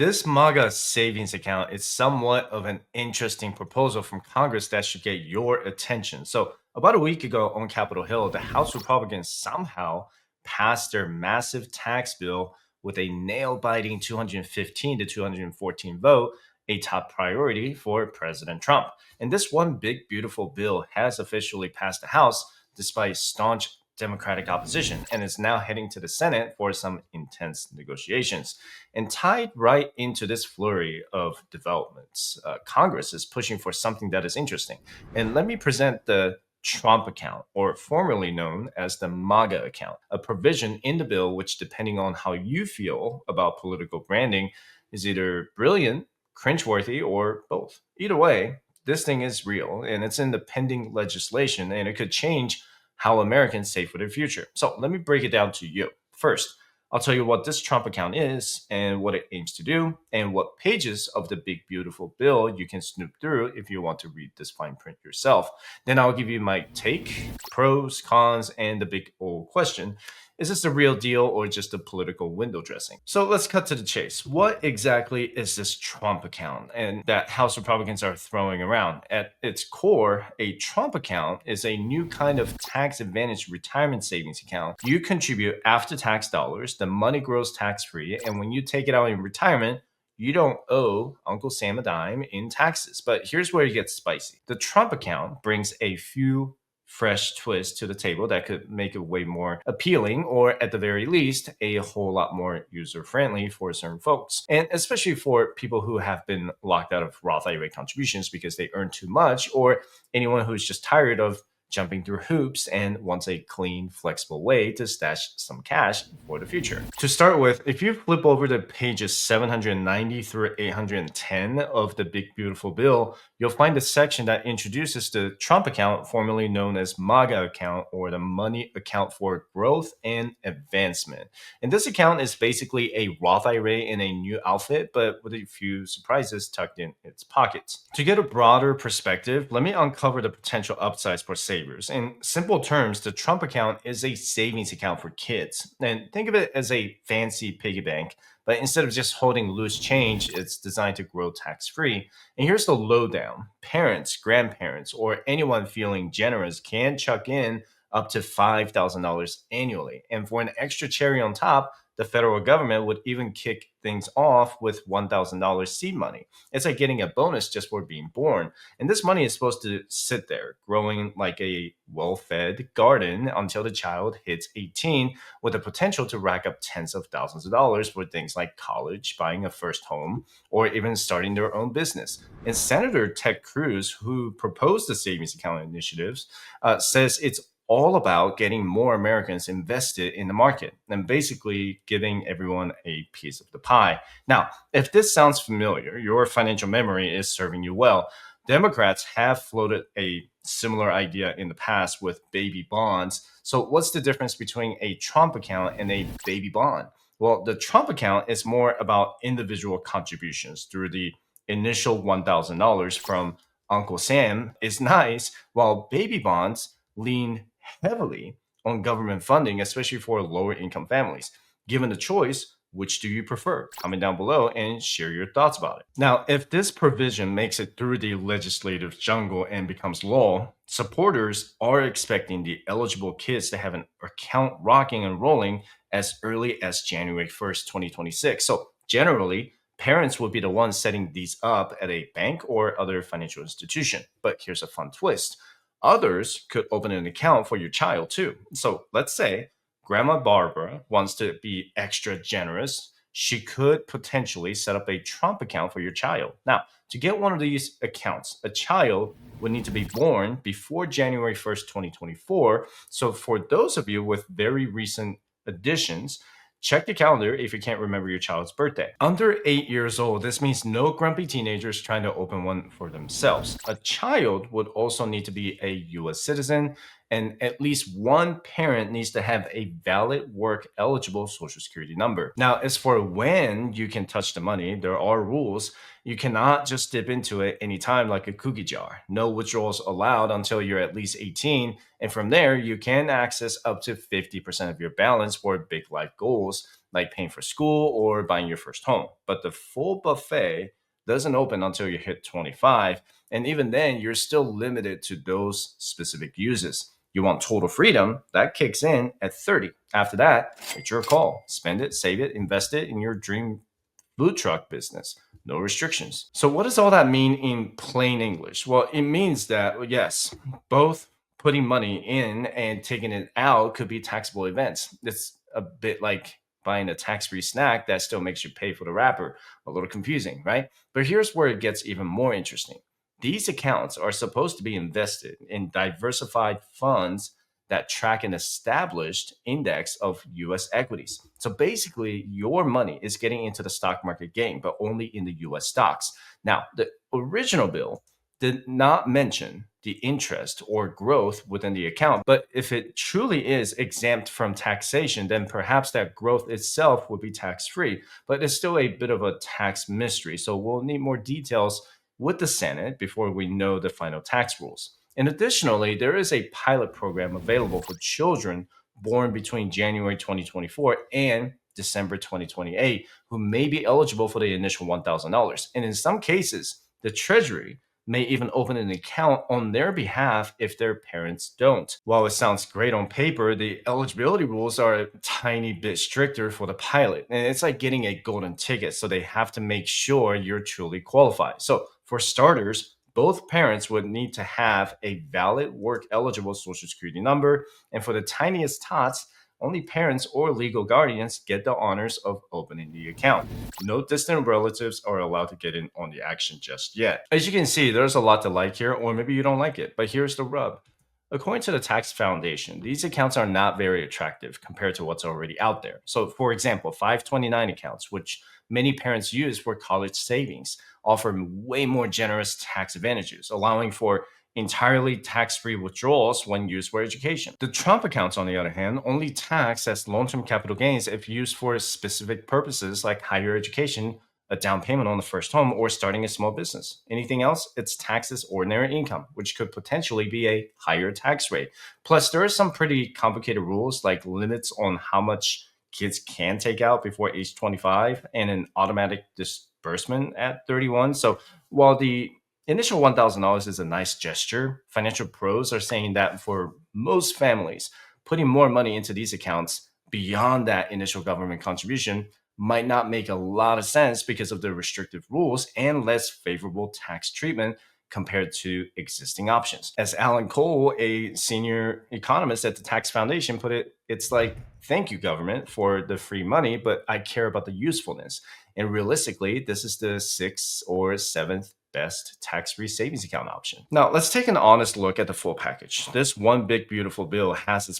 This MAGA savings account is somewhat of an interesting proposal from Congress that should get your attention. So, about a week ago on Capitol Hill, the House Republicans somehow passed their massive tax bill with a nail biting 215 to 214 vote, a top priority for President Trump. And this one big, beautiful bill has officially passed the House despite staunch Democratic opposition and is now heading to the Senate for some intense negotiations. And tied right into this flurry of developments, Congress is pushing for something that is interesting. And let me present the Trump account, or formerly known as the MAGA account, a provision in the bill which, depending on how you feel about political branding, is either brilliant, cringeworthy, or both. Either way, this thing is real and it's in the pending legislation and it could change how Americans save for their future. So let me break it down to you. First, I'll tell you what this Trump account is and what it aims to do, and what pages of the big, beautiful bill you can snoop through if you want to read this fine print yourself. Then I'll give you my take, pros, cons, and the big old question: is this the real deal or just a political window dressing? So let's cut to the chase. What exactly is this Trump account and that House Republicans are throwing around? At its core, a Trump account is a new kind of tax advantage retirement savings account. You contribute after tax dollars, the money grows tax free, and when you take it out in retirement, you don't owe Uncle Sam a dime in taxes. But here's where it gets spicy. The Trump account brings a few fresh twist to the table that could make it way more appealing, or at the very least, a whole lot more user friendly for certain folks. And especially for people who have been locked out of Roth IRA contributions because they earn too much, or anyone who's just tired of jumping through hoops and wants a clean, flexible way to stash some cash for the future. To start with, if you flip over to pages 790 through 810 of the Big Beautiful Bill, you'll find a section that introduces the Trump account, formerly known as MAGA account, or the Money Account for Growth and Advancement. And this account is basically a Roth IRA in a new outfit, but with a few surprises tucked in its pockets. To get a broader perspective, let me uncover the potential upsides for savers. In simple terms, the Trump account is a savings account for kids. And think of it as a fancy piggy bank, but instead of just holding loose change, it's designed to grow tax free. And here's the lowdown: parents, grandparents, or anyone feeling generous can chuck in up to $5,000 annually. And for an extra cherry on top, the federal government would even kick things off with $1,000 seed money. It's like getting a bonus just for being born. And this money is supposed to sit there, growing like a well fed garden until the child hits 18, with the potential to rack up tens of thousands of dollars for things like college, buying a first home, or even starting their own business. And Senator Ted Cruz, who proposed the savings account initiatives, says it's all about getting more Americans invested in the market and basically giving everyone a piece of the pie. Now, if this sounds familiar, your financial memory is serving you well. Democrats have floated a similar idea in the past with baby bonds. So, what's the difference between a Trump account and a baby bond? Well, the Trump account is more about individual contributions through the initial $1,000 from Uncle Sam is nice, while baby bonds lean heavily on government funding, especially for lower income families. Given the choice, which do you prefer? Comment down below and share your thoughts about it. Now, if this provision makes it through the legislative jungle and becomes law, supporters are expecting the eligible kids to have an account rocking and rolling as early as January 1st, 2026. So generally, parents will be the ones setting these up at a bank or other financial institution. But here's a fun twist: others could open an account for your child too. So let's say Grandma Barbara wants to be extra generous. She could potentially set up a Trump account for your child. Now, to get one of these accounts, a child would need to be born before January 1st, 2024. So for those of you with very recent additions, check the calendar if you can't remember your child's birthday. Under 8 years old, this means no grumpy teenagers trying to open one for themselves. A child would also need to be a US citizen and at least one parent needs to have a valid work eligible social security number. Now, as for when you can touch the money, there are rules. You cannot just dip into it anytime like a cookie jar. No withdrawals allowed until you're at least 18. And from there, you can access up to 50% of your balance for big life goals like paying for school or buying your first home. But the full buffet doesn't open until you hit 25. And even then, you're still limited to those specific uses. You want total freedom, that kicks in at 30. After that, it's your call. Spend it, save it, invest it in your dream food truck business. No restrictions. So, what does all that mean in plain English? Well, it means that, yes, both putting money in and taking it out could be taxable events. It's a bit like buying a tax free snack that still makes you pay for the wrapper. A little confusing, right? But here's where it gets even more interesting. These accounts are supposed to be invested in diversified funds that track an established index of US equities. So basically, your money is getting into the stock market game, but only in the US stocks. Now, the original bill did not mention the interest or growth within the account, but if it truly is exempt from taxation, then perhaps that growth itself would be tax free. But it's still a bit of a tax mystery. So we'll need more details with the Senate before we know the final tax rules. And additionally, there is a pilot program available for children born between January 2024 and December 2028 who may be eligible for the initial $1,000. And in some cases, the Treasury may even open an account on their behalf if their parents don't. While it sounds great on paper, the eligibility rules are a tiny bit stricter for the pilot. And it's like getting a golden ticket, so they have to make sure you're truly qualified. So, for starters, both parents would need to have a valid work eligible social security number. And for the tiniest tots, only parents or legal guardians get the honors of opening the account. No distant relatives are allowed to get in on the action just yet. As you can see, there's a lot to like here, or maybe you don't like it, but here's the rub. According to the Tax Foundation, these accounts are not very attractive compared to what's already out there. So, for example, 529 accounts, which many parents use for college savings, offer way more generous tax advantages, allowing for entirely tax-free withdrawals when used for education. The Trump accounts, on the other hand, only tax as long-term capital gains if used for specific purposes like higher education, a down payment on the first home, or starting a small business. Anything else, it's taxed as ordinary income, which could potentially be a higher tax rate. Plus, there are some pretty complicated rules like limits on how much kids can take out before age 25 and an automatic disbursement at 31. So while the initial $1,000 is a nice gesture, financial pros are saying that for most families, putting more money into these accounts beyond that initial government contribution might not make a lot of sense because of the restrictive rules and less favorable tax treatment compared to existing options. As Alan Cole, a senior economist at the Tax Foundation, put it, it's like, thank you, government, for the free money, but I care about the usefulness. And realistically, this is the sixth or seventh best tax-free savings account option. Now, let's take an honest look at the full package. This one big, beautiful bill has its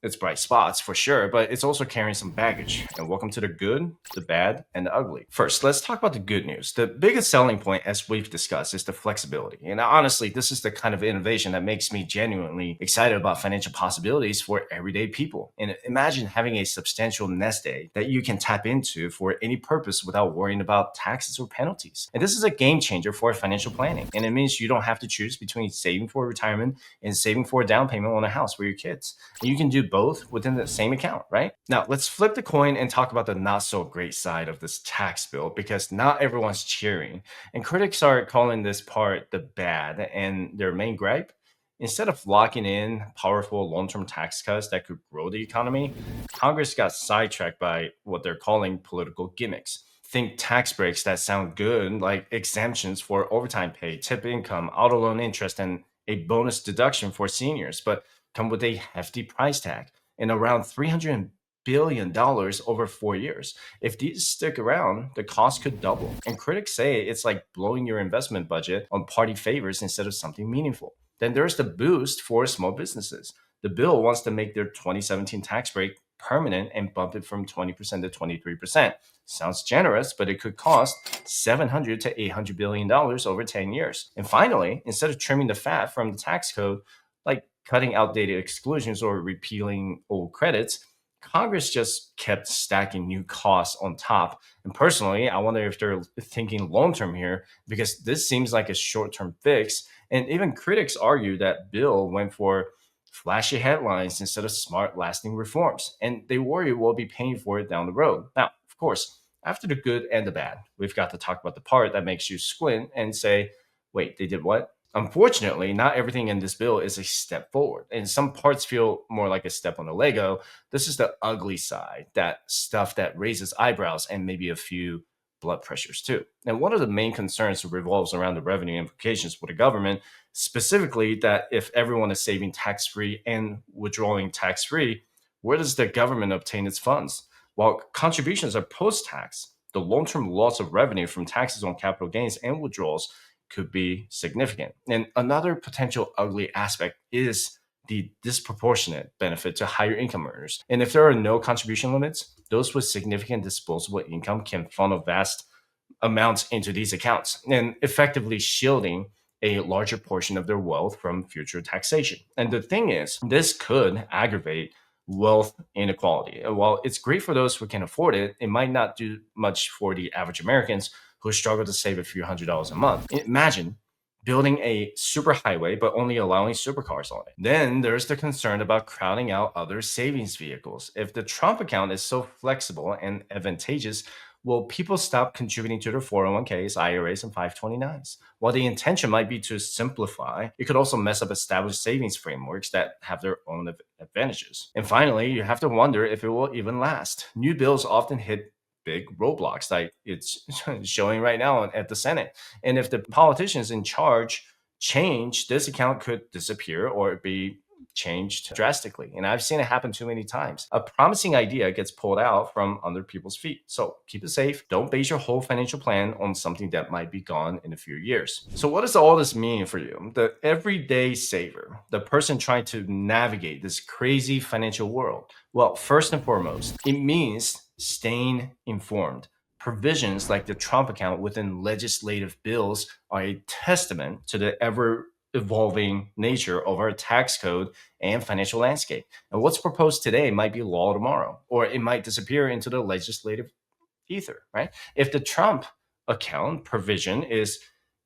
its bright spots for sure, but it's also carrying some baggage. And welcome to the good, the bad, and the ugly. First, let's talk about the good news. The biggest selling point, as we've discussed, is the flexibility. And honestly, this is the kind of innovation that makes me genuinely excited about financial possibilities for everyday people. And imagine having a substantial nest egg that you can tap into for any purpose without worrying about taxes or penalties. And this is a game changer for financial planning. And it means you don't have to choose between saving for retirement and saving for a down payment on a house for your kids. And you can do both within the same account, right? Now, let's flip the coin and talk about the not so great side of this tax bill, because not everyone's cheering. And critics are calling this part the bad. And their main gripe, instead of locking in powerful long-term tax cuts that could grow the economy, Congress got sidetracked by what they're calling political gimmicks. Think tax breaks that sound good, like exemptions for overtime pay, tip income, auto loan interest, and a bonus deduction for seniors, but come with a hefty price tag and around $300 billion over 4 years. If these stick around, the cost could double. And critics say it's like blowing your investment budget on party favors instead of something meaningful. Then there's the boost for small businesses. The bill wants to make their 2017 tax break permanent and bump it from 20% to 23%. Sounds generous, but it could cost $700 to $800 billion over 10 years. And finally, instead of trimming the fat from the tax code, like cutting outdated exclusions or repealing old credits, Congress just kept stacking new costs on top. And personally, I wonder if they're thinking long term here, because this seems like a short term fix. And even critics argue that bill went for flashy headlines instead of smart, lasting reforms. And they worry we'll be paying for it down the road. Now, of course, after the good and the bad, we've got to talk about the part that makes you squint and say, wait, they did what? Unfortunately, not everything in this bill is a step forward, and some parts feel more like a step on the Lego. This is the ugly side, that stuff that raises eyebrows and maybe a few blood pressures too. And one of the main concerns revolves around the revenue implications for the government, specifically that if everyone is saving tax free and withdrawing tax free, where does the government obtain its funds? While contributions are post tax, the long term loss of revenue from taxes on capital gains and withdrawals could be significant. And another potential ugly aspect is the disproportionate benefit to higher income earners. And if there are no contribution limits, those with significant disposable income can funnel vast amounts into these accounts and effectively shielding a larger portion of their wealth from future taxation. And the thing is, this could aggravate wealth inequality. And while it's great for those who can afford it, it might not do much for the average Americans who struggle to save a few $100s a month. Imagine building a superhighway but only allowing supercars on it. Then there's the concern about crowding out other savings vehicles. If the Trump account is so flexible and advantageous, will people stop contributing to their 401ks, IRAs, and 529s? While the intention might be to simplify, it could also mess up established savings frameworks that have their own advantages. And finally, you have to wonder if it will even last. New bills often hit big roadblocks like it's showing right now at the Senate. And if the politicians in charge change, this account could disappear or be changed drastically. And I've seen it happen too many times. A promising idea gets pulled out from under people's feet. So keep it safe. Don't base your whole financial plan on something that might be gone in a few years. So what does all this mean for you? The everyday saver, the person trying to navigate this crazy financial world. Well, first and foremost, it means staying informed. Provisions like the Trump account within legislative bills are a testament to the ever evolving nature of our tax code and financial landscape. And what's proposed today might be law tomorrow, or it might disappear into the legislative ether, right? If the Trump account provision is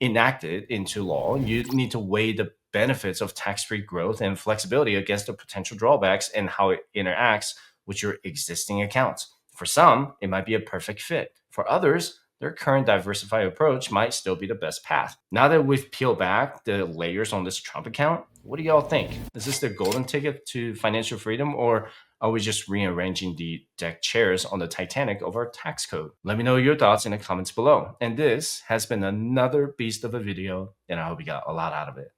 enacted into law, you need to weigh the benefits of tax-free growth and flexibility against the potential drawbacks and how it interacts with your existing accounts. For some, it might be a perfect fit. For others, their current diversified approach might still be the best path. Now that we've peeled back the layers on this Trump account, what do y'all think? Is this the golden ticket to financial freedom, or are we just rearranging the deck chairs on the Titanic of our tax code? Let me know your thoughts in the comments below. And this has been another beast of a video, and I hope you got a lot out of it.